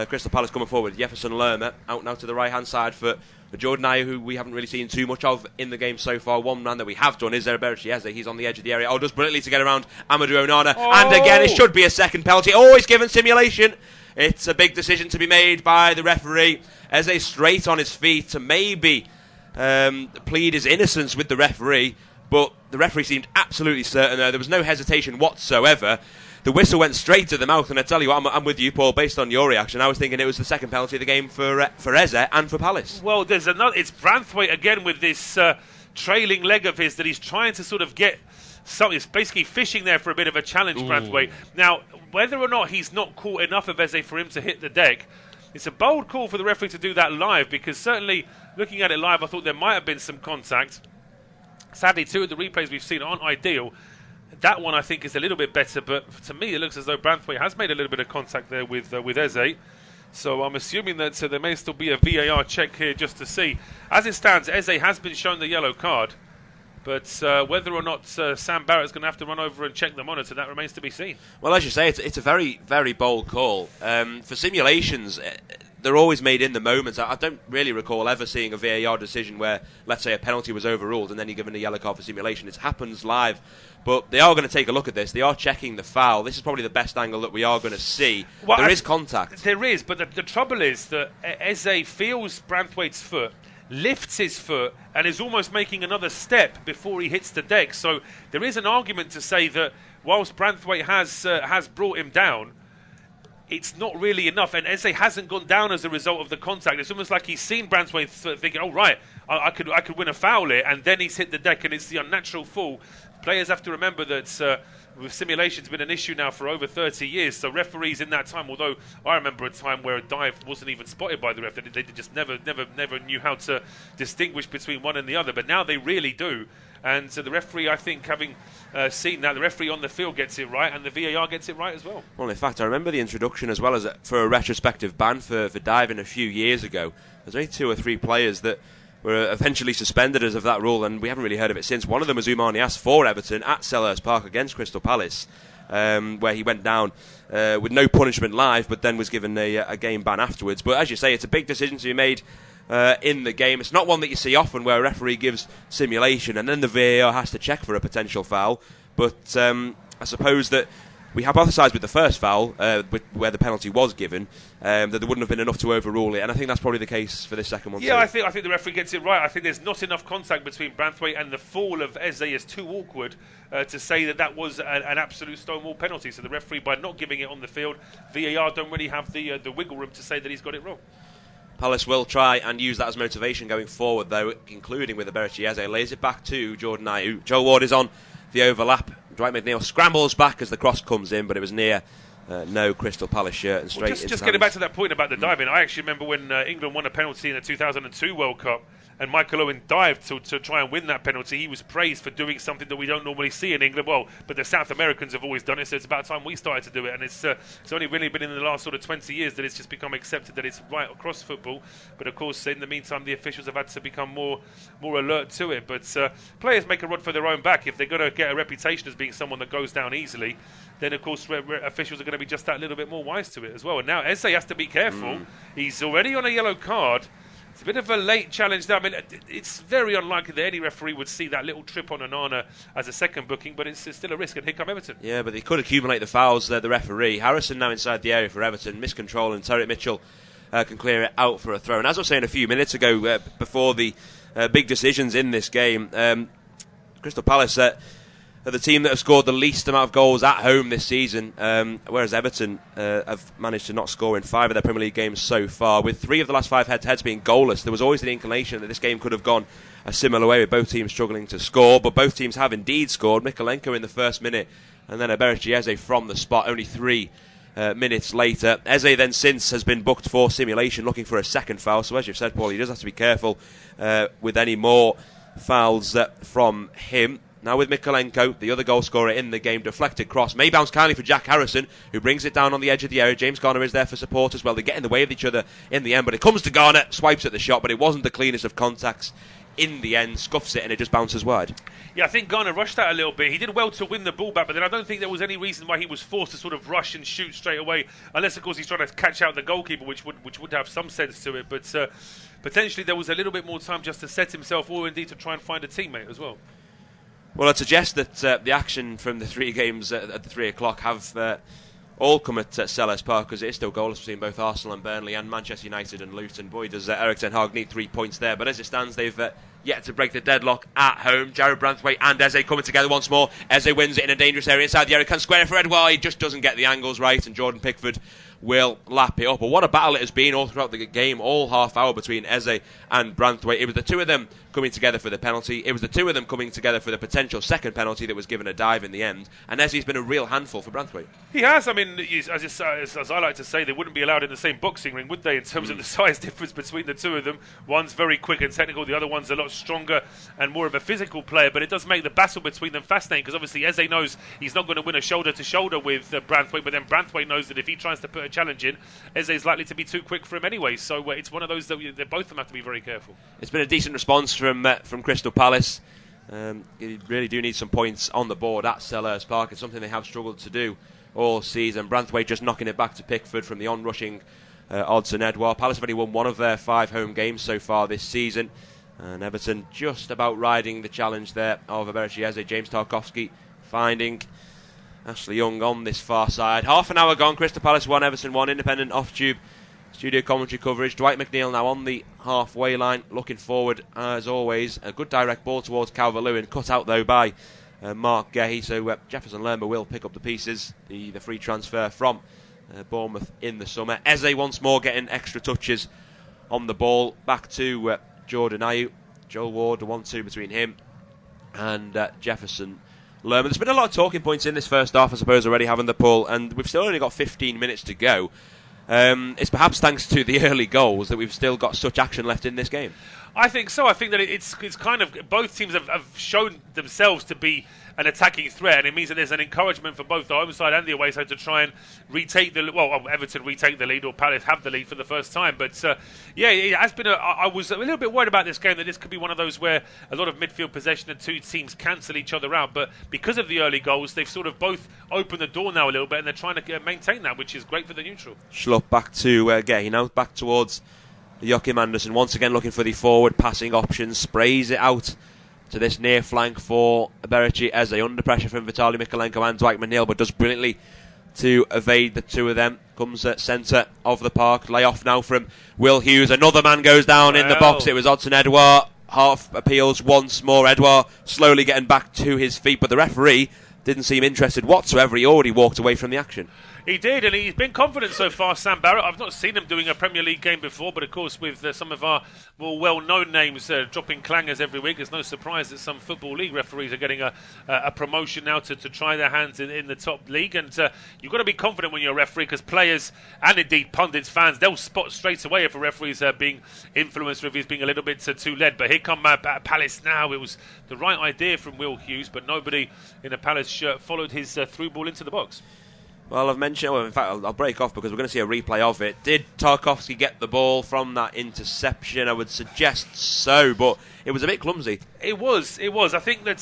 Crystal Palace coming forward. Jefferson Lerma out now to the right hand side for Jordan Ayew, who we haven't really seen too much of in the game so far. One man that we have done is Eberechi Eze. He's on the edge of the area. Does brilliantly to get around Amadou Onana. And again, it should be a second penalty. Always given simulation. It's a big decision to be made by the referee. Eze straight on his feet to maybe plead his innocence with the referee. but the referee seemed absolutely certain there. There was no hesitation whatsoever. The whistle went straight to the mouth, and I tell you what, I'm with you, Paul, based on your reaction. I was thinking it was the second penalty of the game for Eze and for Palace. Well, there's another. It's Branthwaite again with this trailing leg of his that he's trying to sort of get something. He's basically fishing there for a bit of a challenge, Branthwaite. Now, whether or not he's not caught enough of Eze for him to hit the deck, it's a bold call for the referee to do that live, because certainly looking at it live, I thought there might have been some contact. Sadly, two of the replays we've seen aren't ideal. That one I think is a little bit better, but to me it looks as though Branthwaite has made a little bit of contact there with Eze. So I'm assuming that there may still be a VAR check here just to see. As it stands, Eze has been shown the yellow card, but whether or not Sam Barrett's going to have to run over and check the monitor, that remains to be seen. Well, as you say, it's a very, very bold call. For simulations, they're always made in the moment. I don't really recall ever seeing a VAR decision where, let's say, a penalty was overruled and then you're given a yellow card for simulation. It happens live. But they are going to take a look at this. They are checking the foul. This is probably the best angle that we are going to see. Well, there is contact. There is, but the trouble is that Eze feels Branthwaite's foot, lifts his foot, and is almost making another step before he hits the deck. So there is an argument to say that whilst Branthwaite has brought him down, it's not really enough, and Eze hasn't gone down as a result of the contact. It's almost like he's seen Branthwaite thinking, "Oh right, I could win a foul here," and then he's hit the deck, and it's the unnatural fall. Players have to remember that with simulation's been an issue now for over 30 years. So referees in that time, although I remember a time where a dive wasn't even spotted by the ref, they just never knew how to distinguish between one and the other. But now they really do. And so the referee, I think, having seen that, the referee on the field gets it right, and the VAR gets it right as well. Well, in fact, I remember the introduction as well as for a retrospective ban for diving a few years ago. There's only 2 or 3 players that were eventually suspended as of that rule, and we haven't really heard of it since. One of them was Oumar Niasse for Everton at Selhurst Park against Crystal Palace, where he went down with no punishment live, but then was given a game ban afterwards. But as you say, it's a big decision to be made in the game. It's not one that you see often, where a referee gives simulation and then the VAR has to check for a potential foul. But I suppose that we hypothesised with the first foul, where the penalty was given, that there wouldn't have been enough to overrule it, and I think that's probably the case for this second one. Yeah, too. I think the referee gets it right. I think there's not enough contact between Branthwaite, and the fall of Eze is too awkward to say that was an absolute stonewall penalty. So the referee, by not giving it on the field, VAR don't really have the wiggle room to say that he's got it wrong. Palace will try and use that as motivation going forward, though, including with Eberechi Eze. Lays it back to Jordan Ayew. Joe Ward is on the overlap. Dwight McNeil scrambles back as the cross comes in, but it was near no Crystal Palace shirt and straight into just getting back to that point about the diving, I actually remember when England won a penalty in the 2002 World Cup, and Michael Owen dived to try and win that penalty. He was praised for doing something that we don't normally see in England. Well, but the South Americans have always done it, so it's about time we started to do it. And it's only really been in the last sort of 20 years that it's just become accepted that it's right across football. But of course, in the meantime, the officials have had to become more alert to it. But players make a rod for their own back. If they're going to get a reputation as being someone that goes down easily, then of course officials are going to be just that little bit more wise to it as well. And now Eze has to be careful. He's already on a yellow card. It's a bit of a late challenge there. I mean, it's very unlikely that any referee would see that little trip on Onana as a second booking, but it's still a risk, and here come Everton. Yeah, but they could accumulate the fouls, the referee. Harrison now inside the area for Everton, miscontrol, and Tariq Mitchell can clear it out for a throw. And as I was saying a few minutes ago, before the big decisions in this game, Crystal Palace are the team that have scored the least amount of goals at home this season, whereas Everton have managed to not score in 5 of their Premier League games so far, with 3 of the last 5 head-to-heads being goalless. There was always the inclination that this game could have gone a similar way, with both teams struggling to score, but both teams have indeed scored. Mykolenko in the first minute, and then Eberechi Eze from the spot only 3 minutes later. Eze then since has been booked for simulation, looking for a second foul, so as you've said, Paul, he does have to be careful with any more fouls from him. Now with Mykolenko, the other goal scorer in the game, deflected cross. May bounce kindly for Jack Harrison, who brings it down on the edge of the area. James Garner is there for support as well. They get in the way of each other in the end, but it comes to Garner, swipes at the shot, but it wasn't the cleanest of contacts in the end, scuffs it, and it just bounces wide. Yeah, I think Garner rushed that a little bit. He did well to win the ball back, but then I don't think there was any reason why he was forced to sort of rush and shoot straight away, unless, of course, he's trying to catch out the goalkeeper, which would have some sense to it. But potentially there was a little bit more time just to set himself, or indeed to try and find a teammate as well. Well, I'd suggest that the action from the 3 games at the 3 o'clock have all come at Selhurst Park, because it is still goalless between both Arsenal and Burnley and Manchester United and Luton. Boy, does Erik ten Hag need 3 points there. But as it stands, they've yet to break the deadlock at home. Jarrad Branthwaite and Eze coming together once more. Eze wins it in a dangerous area inside the area. Can square it for Edouard. He just doesn't get the angles right, and Jordan Pickford will lap it up. But what a battle it has been all throughout the game, all half hour between Eze and Branthwaite. It was the two of them coming together for the penalty. It was the two of them coming together for the potential second penalty that was given a dive in the end. And Eze's been a real handful for Branthwaite. He has. I mean, as I like to say, they wouldn't be allowed in the same boxing ring, would they, in terms of the size difference between the two of them. One's very quick and technical, the other one's a lot stronger and more of a physical player. But it does make the battle between them fascinating, because obviously Eze knows he's not going to win a shoulder-to-shoulder with Branthwaite, but then Branthwaite knows that if he tries to put a challenge in, Eze is likely to be too quick for him anyway. So it's one of those that both of them have to be very careful. It's been a decent response from Crystal Palace. You really do need some points on the board at Selhurst Park. It's something they have struggled to do all season. Branthwaite just knocking it back to Pickford from the on-rushing Odsonne Edouard. Palace have only won one of their 5 home games so far this season. And Everton just about riding the challenge there of Eberechi Eze. James Tarkowski finding Ashley Young on this far side. Half an hour gone. Crystal Palace 1, Everton 1. Independent off-tube studio commentary coverage. Dwight McNeil now on the halfway line, looking forward as always. A good direct ball towards Calvert-Lewin, cut out though by Mark Gehi. So Jefferson Lerma will pick up the pieces. The free transfer from Bournemouth in the summer. Eze once more getting extra touches on the ball. Back to Jordan Ayew. Joel Ward, the 1-2 between him and Jefferson Lerma. There's been a lot of talking points in this first half, I suppose, already having the pull, and we've still only got 15 minutes to go. It's perhaps thanks to the early goals that we've still got such action left in this game. I think so. I think that it's kind of, both teams have shown themselves to be an attacking threat, and it means that there's an encouragement for both the home side and the away side to try and retake Everton retake the lead, or Palace have the lead for the first time. But it has been I was a little bit worried about this game, that this could be one of those where a lot of midfield possession and two teams cancel each other out. But because of the early goals, they've sort of both opened the door now a little bit, and they're trying to maintain that, which is great for the neutral. Schlupp back to Gehi now, back towards Joachim Andersen, once again looking for the forward passing option, sprays it out to this near flank for Eberechi Eze, under pressure from Vitaly Mykolenko and Dwight McNeil, but does brilliantly to evade the two of them. Comes at centre of the park, lay off now from Will Hughes. Another man goes down in the box. It was Odsonne Edouard. Half appeals once more. Edouard slowly getting back to his feet, but the referee didn't seem interested whatsoever. He already walked away from the action. He did, and he's been confident so far, Sam Barrett. I've not seen him doing a Premier League game before, but of course with some of our more well-known names dropping clangers every week, it's no surprise that some Football League referees are getting a promotion now to try their hands in the top league. And you've got to be confident when you're a referee, because players and indeed pundits, fans, they'll spot straight away if a referee's being influenced, or if he's being a little bit too led. But here come Palace now. It was the right idea from Will Hughes, but nobody in a Palace shirt followed his through ball into the box. Well, I've mentioned, in fact, I'll break off because we're going to see a replay of it. Did Tarkowski get the ball from that interception? I would suggest so, but it was a bit clumsy. It was. I think that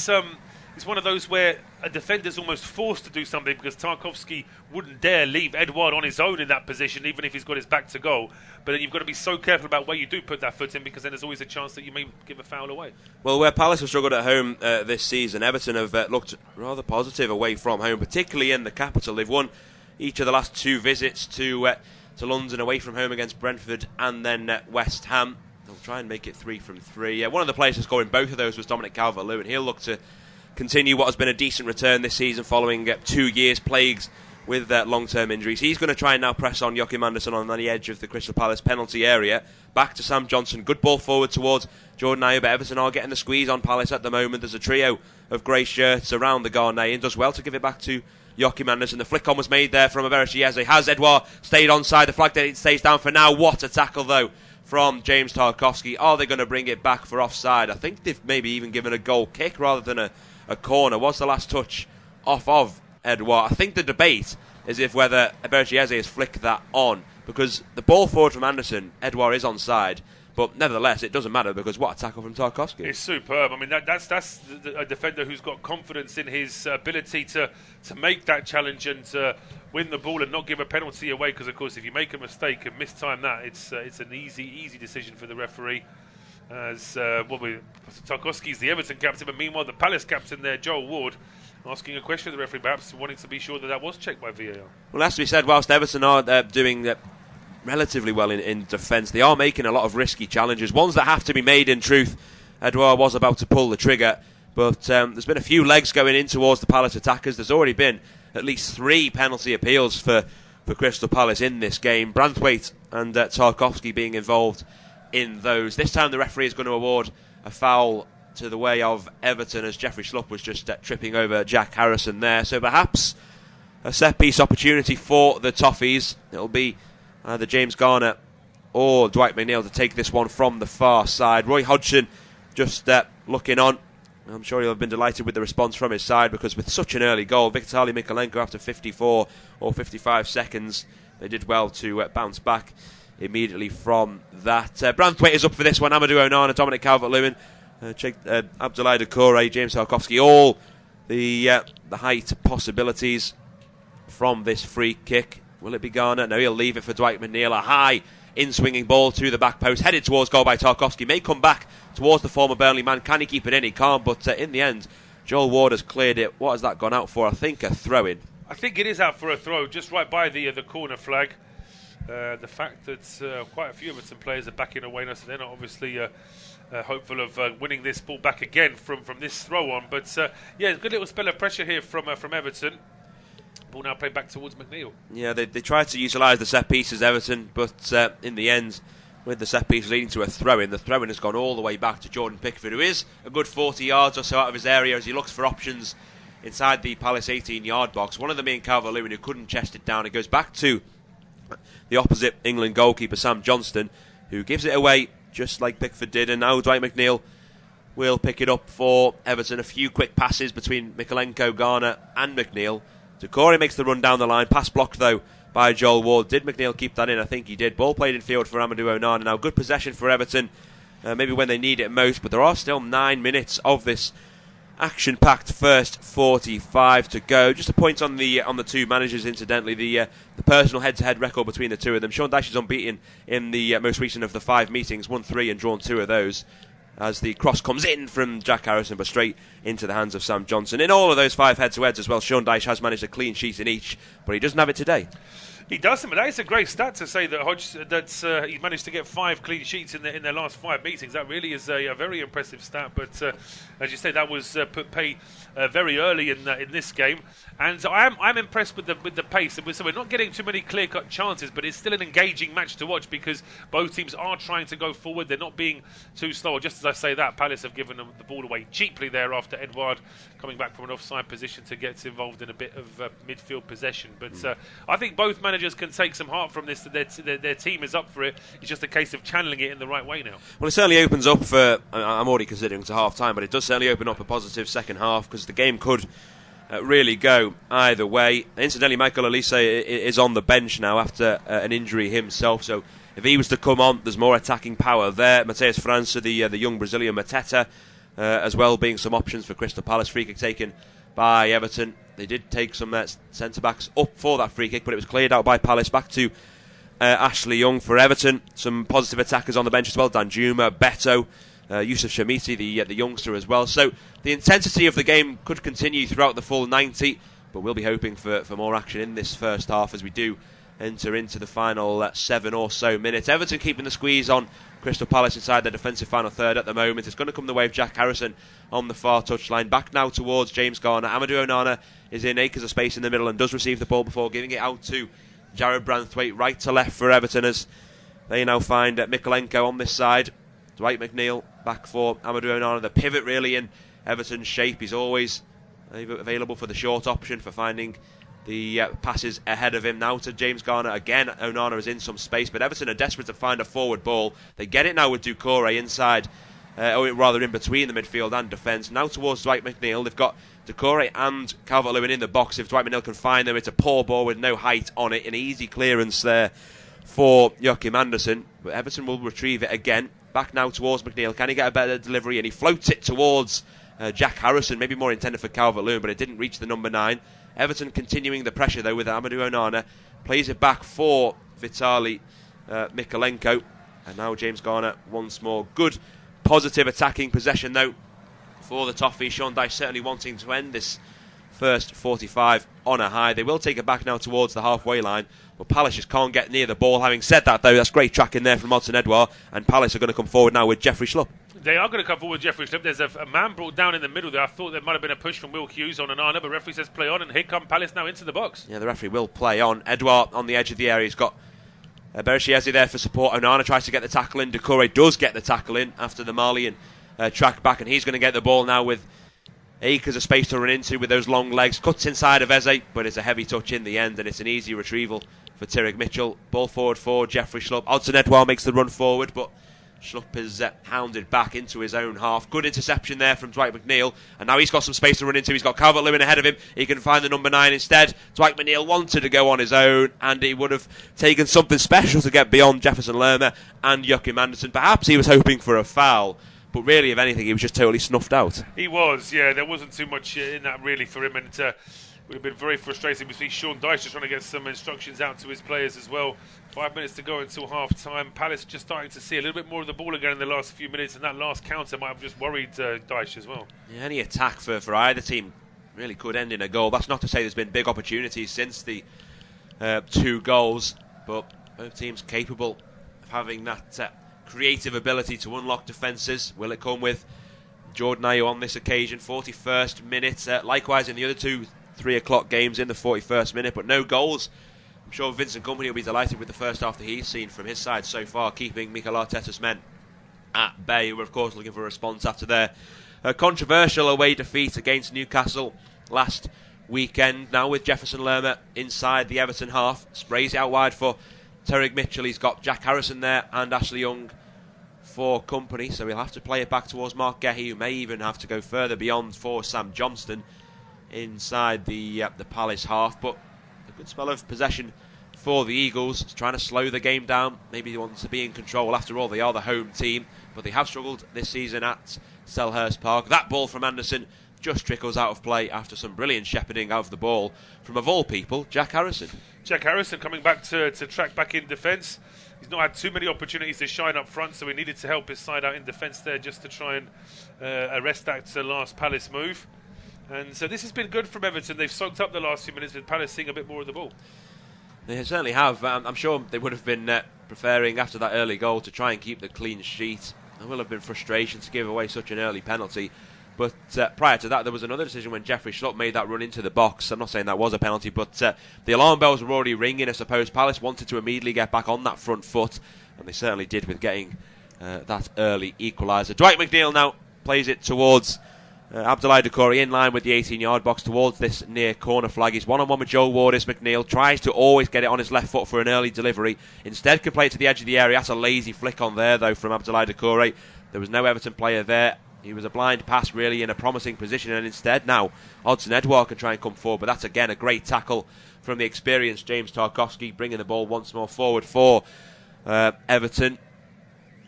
it's one of those where a defender's almost forced to do something, because Tarkowski wouldn't dare leave Edouard on his own in that position, even if he's got his back to goal. But then you've got to be so careful about where you do put that foot in, because then there's always a chance that you may give a foul away. Well, where Palace have struggled at home this season, Everton have looked rather positive away from home, particularly in the capital. They've won each of the last 2 visits to London away from home against Brentford and then West Ham. They'll try and make it 3 from 3. One of the players to score in both of those was Dominic Calvert-Lewin. He'll look to continue what has been a decent return this season following 2 years plagues with long-term injuries. He's going to try and now press on Joachim Andersen on the edge of the Crystal Palace penalty area. Back to Sam Johnson. Good ball forward towards Jordan Ayew, but Everton are getting the squeeze on Palace at the moment. There's a trio of grey shirts around the Ghanaian. Does well to give it back to Joachim Andersen. The flick on was made there from Eberechi Eze. Has Edouard stayed onside? The flag that it stays down for now. What a tackle though from James Tarkowski. Are they going to bring it back for offside? I think they've maybe even given a goal kick rather than a corner. Was the last touch off of Edouard? I think the debate is if whether Eberechi Eze has flicked that on, because the ball forward from Andersen, Edouard is onside. But nevertheless, it doesn't matter, because what a tackle from Tarkowski. It's superb. I mean, that's a defender who's got confidence in his ability to make that challenge and win the ball and not give a penalty away. Because, of course, if you make a mistake and mistime that, it's an easy decision for the referee. As Tarkowski's the Everton captain, but meanwhile the Palace captain there, Joel Ward, asking a question of the referee, perhaps wanting to be sure that was checked by VAR. Well, it has to be said, whilst Everton are doing relatively well in defence, they are making a lot of risky challenges, ones that have to be made in truth Edouard was about to pull the trigger, but there's been a few legs going in towards the Palace attackers. There's already been at least 3 penalty appeals for Crystal Palace in this game. Branthwaite and Tarkowski being involved in those. This time the referee is going to award a foul to the way of Everton, as Jeffrey Schlupp was just tripping over Jack Harrison there. So perhaps a set-piece opportunity for the Toffees. It'll be either James Garner or Dwight McNeil to take this one from the far side. Roy Hodgson just looking on. I'm sure he'll have been delighted with the response from his side, because with such an early goal, Vitaly Mykolenko after 54 or 55 seconds, they did well to bounce back immediately from that. Branthwaite is up for this one. Amadou Onana, Dominic Calvert-Lewin, Abdoulaye Doucouré, James Tarkowski, all the height possibilities from this free kick. Will it be Garner? No, he'll leave it for Dwight McNeil. A high in-swinging ball to the back post, headed towards goal by Tarkowski. May come back towards the former Burnley man. Can he keep it in? He can't, but in the end, Joel Ward has cleared it. What has that gone out for? I think a throw-in. I think it is out for a throw, just right by the corner flag. The fact that quite a few of Everton players are backing away now, so they're not obviously hopeful of winning this ball back again from this throw-on. But yeah, good little spell of pressure here from Everton. Ball now played back towards McNeil. Yeah, they tried to utilise the set pieces, Everton, but in the end, with the set piece leading to a throw-in, the throw-in has gone all the way back to Jordan Pickford, who is a good 40 yards or so out of his area as he looks for options inside the Palace 18-yard box. One of them being Calvert-Lewin, who couldn't chest it down. It goes back to the opposite England goalkeeper, Sam Johnston, who gives it away just like Pickford did, and now Dwight McNeil will pick it up for Everton. A few quick passes between Mykolenko, Garner and McNeil. Doucouré makes the run down the line. Pass blocked, though, by Joel Ward. Did McNeil keep that in? I think he did. Ball played in field for Amadou Onana. Now, good possession for Everton, maybe when they need it most, but there are still 9 minutes of this action-packed first 45 to go. Just a point on the two managers, incidentally. The personal head-to-head record between the two of them. Sean Dyche is unbeaten in the most recent of the 5 meetings, won 3 and drawn 2 of those, as the cross comes in from Jack Harrison, but straight into the hands of Sam Johnson. In all of those 5 head-to-heads as well, Sean Dyche has managed a clean sheet in each, but he doesn't have it today. He doesn't, but that is a great stat to say that he's managed to get 5 clean sheets in their last 5 meetings. That really is a very impressive stat. But as you say, that was put pay very early in this game, and I'm impressed with the pace. So we're not getting too many clear-cut chances, but it's still an engaging match to watch because both teams are trying to go forward. They're not being too slow. Just as I say that, Palace have given them the ball away cheaply there after Edouard coming back from an offside position to get involved in a bit of midfield possession. But I think both managers can take some heart from this. Their team is up for it. It's just a case of channeling it in the right way now. Well, it certainly opens up for, I'm already considering it's a half-time, but it does certainly open up a positive second half, because the game could really go either way. Incidentally, Michael Olise is on the bench now after an injury himself, so if he was to come on, there's more attacking power there. Mateus França, the young Brazilian Mateta, as well, being some options for Crystal Palace. Free kick taken by Everton. They did take some centre-backs up for that free kick, but it was cleared out by Palace. Back to Ashley Young for Everton. Some positive attackers on the bench as well. Danjuma, Beto, Yusuf Shamiti, the youngster as well. So the intensity of the game could continue throughout the full 90, but we'll be hoping for more action in this first half as we do enter into the final 7 or so minutes. Everton keeping the squeeze on Crystal Palace inside their defensive final third at the moment. It's going to come the way of Jack Harrison on the far touchline. Back now towards James Garner. Amadou Onana is in acres of space in the middle and does receive the ball before giving it out to Jarrad Branthwaite, right to left for Everton, as they now find Mykolenko on this side. Dwight McNeil back for Amadou Onana. The pivot really in Everton's shape. He's always available for the short option, for finding the passes ahead of him. Now to James Garner again. Onana is in some space, but Everton are desperate to find a forward ball. They get it now with Doucouré inside, or rather in between the midfield and defence. Now towards Dwight McNeil. They've got Doucouré and Calvert-Lewin in the box. If Dwight McNeil can find them, it's a poor ball with no height on it. An easy clearance there for Joachim Andersen, but Everton will retrieve it again. Back now towards McNeil. Can he get a better delivery? And he floats it towards Jack Harrison, maybe more intended for Calvert-Lewin, but it didn't reach the number 9. Everton continuing the pressure though with Amadou Onana. Plays it back for Vitaly Mykolenko. And now James Garner once more. Good positive attacking possession though for the Toffees. Sean Dyche certainly wanting to end this first 45 on a high. They will take it back now towards the halfway line, but Palace just can't get near the ball. Having said that though, that's great tracking there from Odsonne Edouard, and Palace are going to come forward now with Jeffrey Schlupp. They are going to come forward, Jeffrey Slip. There's a man brought down in the middle there. I thought there might have been a push from Will Hughes on Onana, but referee says play on, and here come Palace now into the box. Yeah, the referee will play on. Edouard on the edge of the area. He's got Eberechi Eze there for support. Onana tries to get the tackle in. Doucouré does get the tackle in after the Malian track back, and he's going to get the ball now with acres of space to run into with those long legs. Cuts inside of Eze, but it's a heavy touch in the end, and it's an easy retrieval for Tyrrell Mitchell. Ball forward for Jeffrey Schlupp. Odsonne Edouard makes the run forward, but Schlupp is hounded back into his own half. Good interception there from Dwight McNeil, and now he's got some space to run into. He's got Calvert-Lewin ahead of him. He can find the number 9 instead. Dwight McNeil wanted to go on his own, and he would have taken something special to get beyond Jefferson Lerma and Joachim Andersen. Perhaps he was hoping for a foul, but really, if anything, he was just totally snuffed out. He was, yeah. There wasn't too much in that really for him, and it would have been very frustrating. We see Sean Dyche just trying to get some instructions out to his players as well. 5 minutes to go until half-time. Palace just starting to see a little bit more of the ball again in the last few minutes, and that last counter might have just worried Dyche as well. Yeah, any attack for either team really could end in a goal. That's not to say there's been big opportunities since the 2 goals, but both teams capable of having that creative ability to unlock defences. Will it come with Jordan Ayew on this occasion? 41st minute. Likewise in the other 2 3:00 games in the 41st minute, but no goals. I'm sure Vincent Kompany will be delighted with the first half that he's seen from his side so far, keeping Mikel Arteta's men at bay, who are of course looking for a response after their controversial away defeat against Newcastle last weekend. Now with Jefferson Lerma inside the Everton half, sprays it out wide for Tyrrell Mitchell. He's got Jack Harrison there and Ashley Young for Kompany, so he'll have to play it back towards Mark Gehi, who may even have to go further beyond for Sam Johnston inside the Palace half. But a good spell of possession for the Eagles, trying to slow the game down. Maybe they want to be in control. After all, they are the home team, but they have struggled this season at Selhurst Park. That ball from Anderson just trickles out of play after some brilliant shepherding of the ball from, of all people, Jack Harrison. Jack Harrison coming back to track back in defence. He's not had too many opportunities to shine up front, so he needed to help his side out in defence there just to try and arrest that last Palace move. And so this has been good from Everton. They've soaked up the last few minutes with Palace seeing a bit more of the ball. They certainly have. I'm sure they would have been preferring, after that early goal, to try and keep the clean sheet. There will have been frustration to give away such an early penalty. But prior to that, there was another decision when Jeffrey Schlupp made that run into the box. I'm not saying that was a penalty, but the alarm bells were already ringing. I suppose Palace wanted to immediately get back on that front foot, and they certainly did with getting that early equaliser. Dwight McNeil now plays it towards Abdoulaye Doucouré in line with the 18-yard box towards this near corner flag. He's one-on-one with Joel Wardis. McNeil tries to always get it on his left foot for an early delivery. Instead can play it to the edge of the area. That's a lazy flick on there, though, from Abdoulaye Doucouré. There was no Everton player there. He was a blind pass, really, in a promising position, and instead now Odsonne Edouard can try and come forward, but that's again a great tackle from the experienced James Tarkowski, bringing the ball once more forward for Everton.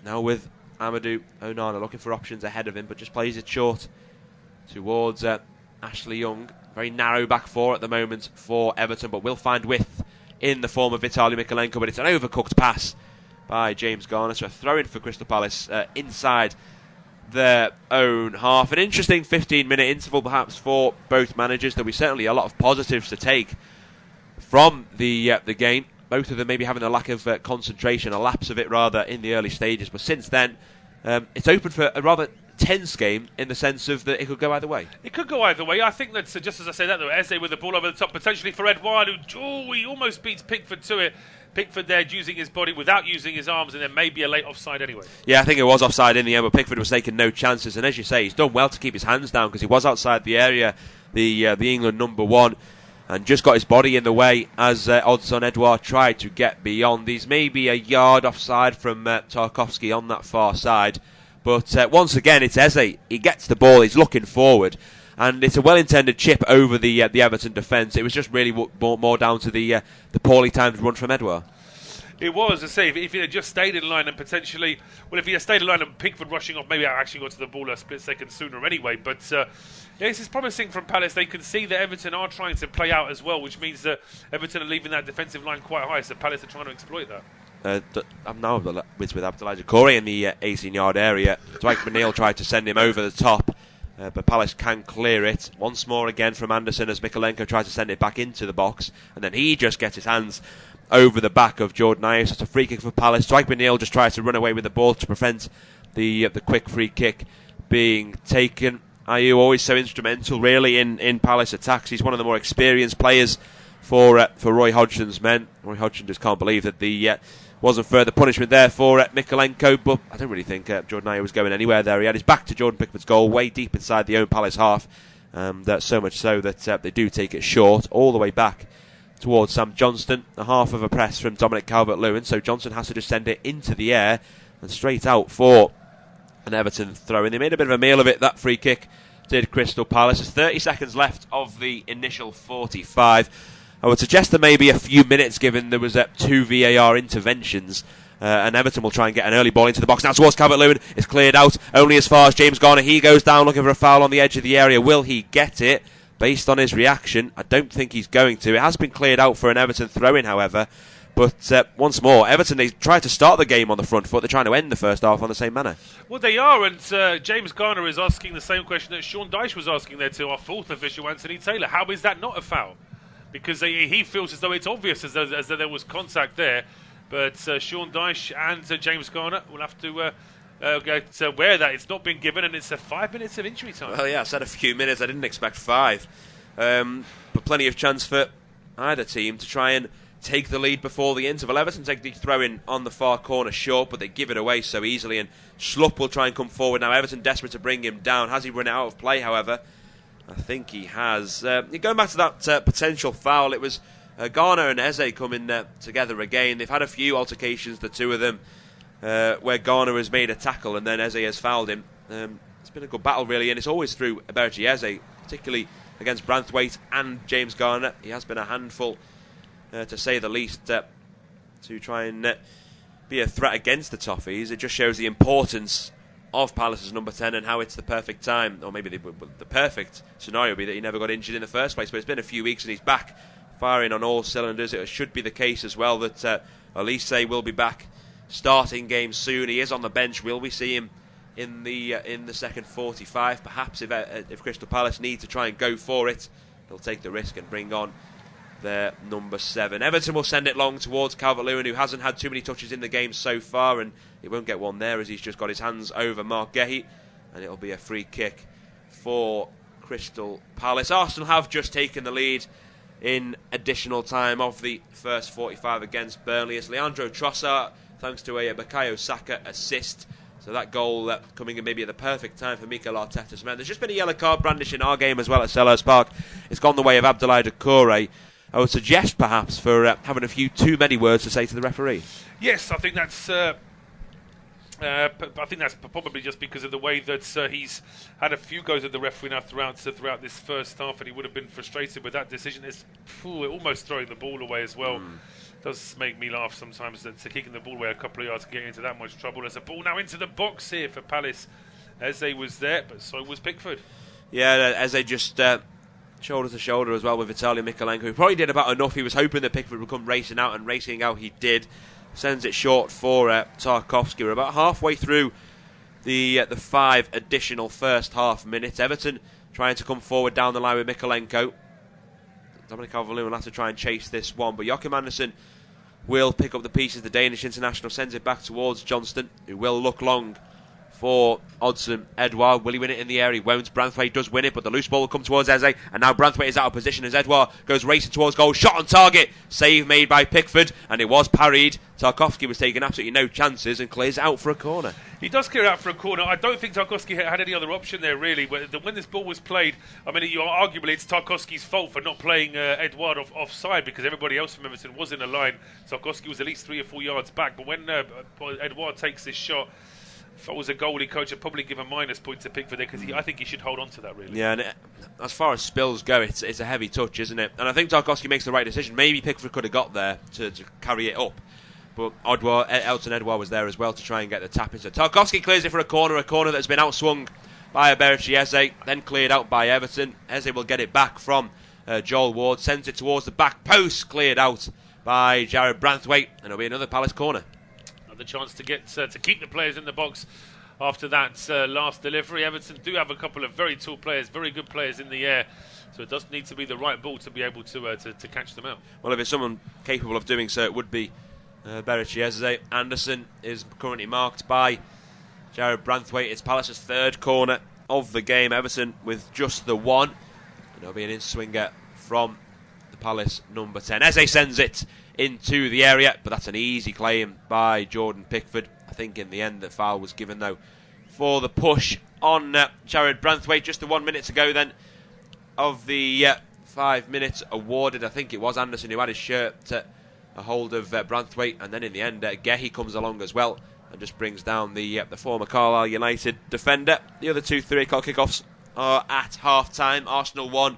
Now with Amadou Onana looking for options ahead of him, but just plays it short towards Ashley Young. Very narrow back four at the moment for Everton, but will find width in the form of Vitaly Mykolenko, but it's an overcooked pass by James Garner, so a throw-in for Crystal Palace inside their own half. An interesting 15-minute interval perhaps for both managers. There'll be certainly a lot of positives to take from the game. Both of them maybe having a lack of concentration, a lapse of it rather, in the early stages, but since then it's open for a rather tense game in the sense of that it could go either way. It could go either way. I think that just as I say that, though, Eze with the ball over the top potentially for Edouard, who he almost beats Pickford to it. Pickford there using his body without using his arms, and then maybe a late offside anyway. Yeah, I think it was offside in the end, but Pickford was taking no chances, and as you say, he's done well to keep his hands down because he was outside the area, the England number one, and just got his body in the way as Odsonne Edouard tried to get beyond. He's maybe a yard offside from Tarkowski on that far side, but once again it's Eze. He gets the ball, he's looking forward, and it's a well-intended chip over the Everton defence. It was just really more down to the poorly timed run from Edouard. It was, as I say, if he had just stayed in line and potentially, well, if he had stayed in line and Pickford rushing off, maybe I actually got to the ball a split second sooner anyway. But this is promising from Palace. They can see that Everton are trying to play out as well, which means that Everton are leaving that defensive line quite high, so Palace are trying to exploit that. I'm now with Abdoulaye Doucouré in the 18-yard area. Dwight McNeil tried to send him over the top, but Palace can clear it. Once more again from Anderson as Mykolenko tries to send it back into the box, and then he just gets his hands over the back of Jordan Ayew. So it's a free kick for Palace. Dwight McNeil just tries to run away with the ball to prevent the quick free kick being taken. Ayew always so instrumental, really, in Palace attacks. He's one of the more experienced players for Roy Hodgson's men. Roy Hodgson just can't believe that the wasn't further punishment there for Mykolenko, but I don't really think Jordan Ayew was going anywhere there. He had his back to Jordan Pickford's goal, way deep inside the own Palace half. So much so that they do take it short, all the way back towards Sam Johnston. A half of a press from Dominic Calvert-Lewin, so Johnson has to just send it into the air and straight out for an Everton throw-in. They made a bit of a meal of it, that free kick did Crystal Palace. There's 30 seconds left of the initial 45. I would suggest there may be a few minutes, given there was 2 VAR interventions, and Everton will try and get an early ball into the box. Now towards Calvert-Lewin, it's cleared out only as far as James Garner. He goes down looking for a foul on the edge of the area. Will he get it? Based on his reaction, I don't think he's going to. It has been cleared out for an Everton throw-in, however. But once more, Everton, they tried to start the game on the front foot. They're trying to end the first half on the same manner. Well, they are, and James Garner is asking the same question that Sean Dyche was asking there to our fourth official, Anthony Taylor. How is that not a foul? Because he feels as though it's obvious, as though there was contact there. But Sean Dyche and James Garner will have to get aware that it's not been given, and it's 5 minutes of injury time. Well, yeah, I said a few minutes. I didn't expect 5. But plenty of chance for either team to try and take the lead before the interval. Everton take the throw-in on the far corner short, but they give it away so easily, and Schlupp will try and come forward now. Everton desperate to bring him down. Has he run out of play, however? I think he has. Going back to that potential foul, it was Garner and Eze coming together again. They've had a few altercations, the two of them, where Garner has made a tackle and then Eze has fouled him. It's been a good battle, really, and it's always through Eberechi Eze, particularly against Branthwaite and James Garner. He has been a handful, to say the least, to try and be a threat against the Toffees. It just shows the importance of Palace's number 10 and how it's the perfect time, or maybe the perfect scenario would be that he never got injured in the first place. But it's been a few weeks and he's back firing on all cylinders. It should be the case as well that Elise will be back starting games soon. He is on the bench. Will we see him in the second 45? Perhaps if Crystal Palace need to try and go for it, they'll take the risk and bring on their number 7. Everton will send it long towards Calvert-Lewin, who hasn't had too many touches in the game so far, and he won't get one there as he's just got his hands over Mark Gehi, and it'll be a free kick for Crystal Palace. Arsenal have just taken the lead in additional time of the first 45 against Burnley. It's Leandro Trossard, thanks to a Bukayo Saka assist. So that goal coming in maybe at the perfect time for Mikel Arteta's men. There's just been a yellow card brandished in our game as well at Selhurst Park. It's gone the way of Abdoulaye Doucouré. I would suggest perhaps for having a few too many words to say to the referee. Yes, I think that's probably just because of the way that he's had a few goes at the referee now throughout this first half, and he would have been frustrated with that decision. It's almost throwing the ball away as well. Does make me laugh sometimes that kicking the ball away a couple of yards and getting into that much trouble. There's a ball now into the box here for Palace. Eze was there, but so was Pickford. Yeah, Eze just shoulder to shoulder as well with Vitaly Mykolenko, who probably did about enough. He was hoping that Pickford would come racing out, and racing out he did. Sends it short for Tarkowski. We're about halfway through the 5 additional first half minutes. Everton trying to come forward down the line with Mykolenko. Dominic Calvert-Lewin will have to try and chase this one, but Joachim Andersen will pick up the pieces. The Danish international sends it back towards Johnston, who will look long for Odsonne Edouard. Will he win it in the air? He won't. Branthwaite does win it, but the loose ball will come towards Eze, and now Branthwaite is out of position as Edouard goes racing towards goal. Shot on target. Save made by Pickford, and it was parried. Tarkowski was taking absolutely no chances and clears out for a corner. He does clear out for a corner. I don't think Tarkowski had any other option there, really. When this ball was played, I mean, arguably it's Tarkowski's fault for not playing Edouard offside, because everybody else from Everton was in a line. Tarkowski was at least 3 or 4 yards back, but when Edouard takes this shot, if I was a goalie coach, I'd probably give a minus point to Pickford there, because I think he should hold on to that, really. Yeah, and as far as spills go, it's a heavy touch, isn't it? And I think Tarkowski makes the right decision. Maybe Pickford could have got there to carry it up, but Odsonne Edouard was there as well to try and get the tap in. So Tarkowski clears it for a corner that's been outswung by Eberechi Eze, then cleared out by Everton. Eze will get it back from Joel Ward, sends it towards the back post, cleared out by Jarrad Branthwaite, and it'll be another Palace corner. The chance to get to keep the players in the box after that last delivery. Everton do have a couple of very tall players, very good players in the air, so it does need to be the right ball to be able to catch them out. Well, if it's someone capable of doing so, it would be Eberechi Eze. Andersen is currently marked by Jarrad Branthwaite. It's Palace's third corner of the game. Everton with just the one. And it'll be an in-swinger from the Palace number 10. Eze sends it into the area, but that's an easy claim by Jordan Pickford. I think in the end the foul was given, though, for the push on Jarrad Branthwaite. Just the 1 minute to go then of the 5 minutes awarded. I think it was Anderson who had his shirt a hold of Branthwaite, and then in the end Gehi comes along as well and just brings down the former Carlisle United defender. The other two 3 o'clock kickoffs are at half-time. Arsenal 1,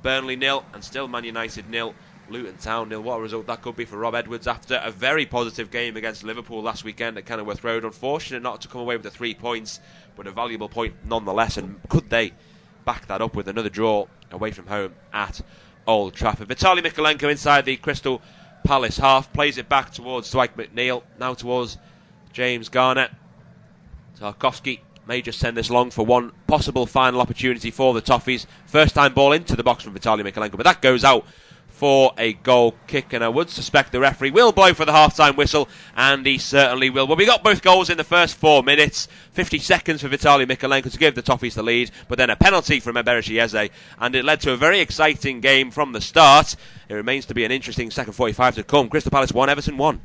Burnley 0, and still Man United 0, Luton Town 0. What a result that could be for Rob Edwards after a very positive game against Liverpool last weekend at Kenilworth Road. Unfortunate not to come away with the 3 points, but a valuable point nonetheless. And could they back that up with another draw away from home at Old Trafford? Vitaly Mykolenko inside the Crystal Palace half, plays it back towards Dwight McNeil, now towards James Garner. Tarkowski may just send this long for one possible final opportunity for the Toffees. First time ball into the box from Vitaly Mykolenko, but that goes out for a goal kick, and I would suspect the referee will blow for the half-time whistle, and he certainly will. Well, we got both goals in the first 4 minutes. 50 seconds for Vitaly Mykolenko to give the Toffees the lead, but then a penalty from Eberechi Eze, and it led to a very exciting game from the start. It remains to be an interesting second 45 to come. Crystal Palace 1, Everton 1.